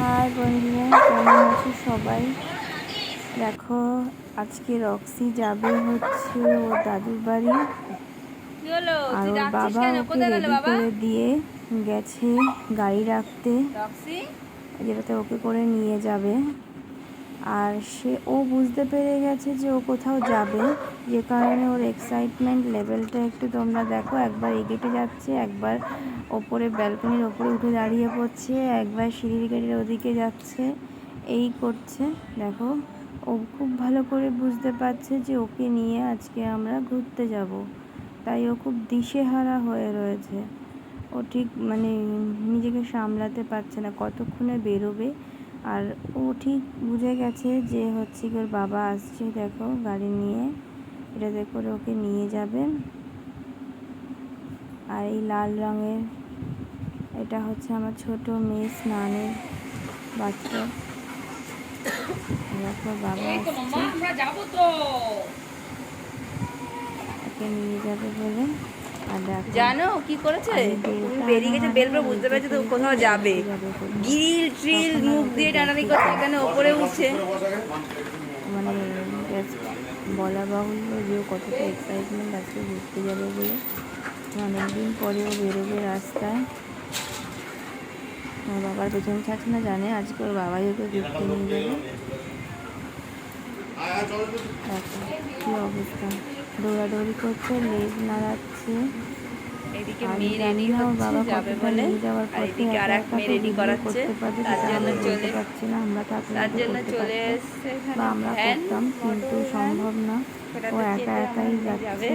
High বন্ধুরা, কেমন আছো সবাই? দেখো, আজকে রক্সি যাবে হচ্ছে ওর দাদুর বাড়ি। আর ওর বাবা ওকে রেডি করে দিয়ে গেছে গাড়ি রাখতে, যেটাতে ওকে করে নিয়ে যাবে। আর ও বুঝতে পেরে গেছে যে ও কোথাও যাবে, যে কারণে ওর এক্সাইটমেন্ট লেভেলটা একটু তোমরা দেখো। একবার এই গেটে যাচ্ছে, একবার ওপরে ব্যালকনির ওপরে উঠে দাঁড়িয়ে পড়ছে, একবার সিঁড়ির গেটের ওদিকে যাচ্ছে, এই করছে। দেখো, ও খুব ভালো করে বুঝতে পারছে যে ওকে নিয়ে আজকে আমরা ঘুরতে যাব, তাই ও খুব দিশেহারা হয়ে রয়েছে। ও ঠিক নিজেকে সামলাতে পারছে না, কতক্ষণে বেরোবে। আর ও ঠিক বুঝে গেছে যে হচ্ছে ওর বাবা আসছে, দেখো গাড়ি নিয়ে, এটাতে করে ওকে নিয়ে যাবেন। আর এই লাল রঙের এটা হচ্ছে আমার ছোট মেয়ে স্নানের বাচ্চা। দেখো বাবা আসছে, ওকে নিয়ে যাবে বলে। জানো কি করেছে? বেরিয়ে গেছে বেল পরে বুঝতে পারছে তো কোথাও যাবে। গিল ট্রিল মুখ দিয়ে টানানি করছে, এখানে ওপরে উঠছে। বলা বাহুল্য যে কতটা এক্সাইটমেন্ট আজকে ঘুরতে যাবে বলে। অনেকদিন পরেও বেরোবে রাস্তায়। ওর বাবার পেছন ছাড়ছে না, জানে আজকে ওর বাবাই ওকে ঘুরতে নিয়ে যাবে। কি অবস্থা, দৌড়াদৌড়ি করছে, লেজ নাড়াচ্ছে। এদিকে মেয়ে রেডি হচ্ছে যাবে বলে, আর এদিকে আর এক মেয়ে রেডি করাচ্ছে। তার জন্য চলে এসছে আমরা করতাম, কিন্তু সম্ভব না। ও একা একাই যাচ্ছে,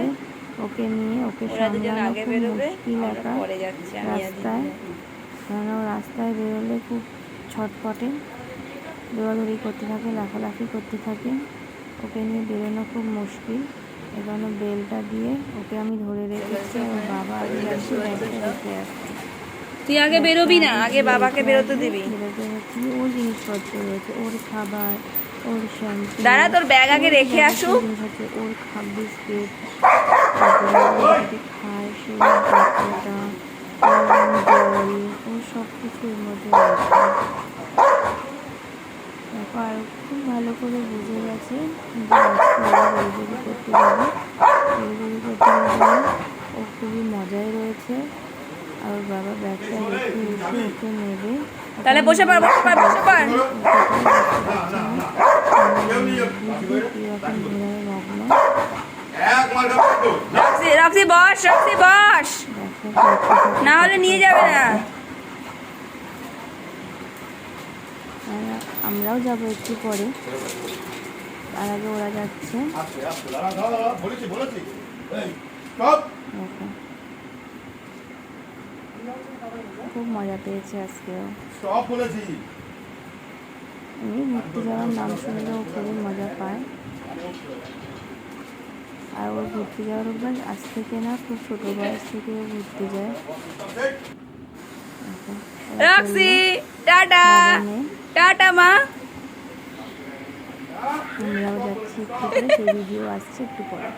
ওকে নিয়ে ওকে সামলানো খুব মুশকিল একা রাস্তায়। কারণ ও রাস্তায় বেরোলে খুব ছটপটে, দৌড়াদৌড়ি করতে থাকে, লাফালাফি করতে থাকে। ওকে নিয়ে বেরোনো খুব মুশকিল। এখানে বেলটা দিয়ে ওকে আমি ধরে রেখেছি। ওর বাবা আগে যাচ্ছে, ব্যাগটা রেখে আসছে। তুই আগে বেরোবি না, আগে বাবাকে বেরোতে দিবি। বেরোতে হচ্ছে, ওর জিনিসপত্র রয়েছে, ওর খাবার, ওর শ্যাম্পু। দাঁড়া, তোর ব্যাগ আগে রেখে আসুক। ওর বিস্কিট, তারপরে খায় সেই বোতলটা, জল, ও সব কিছু এর মধ্যে রয়েছে। দেখো, আর খুব ভালো করে বুঝে গেছে যে আজকে ওরা দৌড়দৌড়ি করতে যাবে। দৌড়দৌড়ি করতে গেলে ও খুবই মজায় রয়েছে। আর ওর বাবা ব্যাগটা রেখে এসে ওকে নেবে। তাহলে বসে পড়, বসে পড়, বসে পড়। রক্সি বস, রক্সি বস, না হলে নিয়ে যাবে না। আমরাও যাবো একটু পরে, তার আগে ওরা যাচ্ছে। খুব মজা পেয়েছে আজকেও। এমনি ঘুরতে যাওয়ার নাম শুনলেও খুবই মজা পায়। আর ও ঘুরতে যাওয়ার অভ্যাস আজ থেকে না, খুব ছোট বয়স থেকে ও ঘুরতে যায়। রক্সি টাটা, টাটা মা। আমরাও যাচ্ছি একটু পরে, সেই ভিডিও আসছে একটু পরে।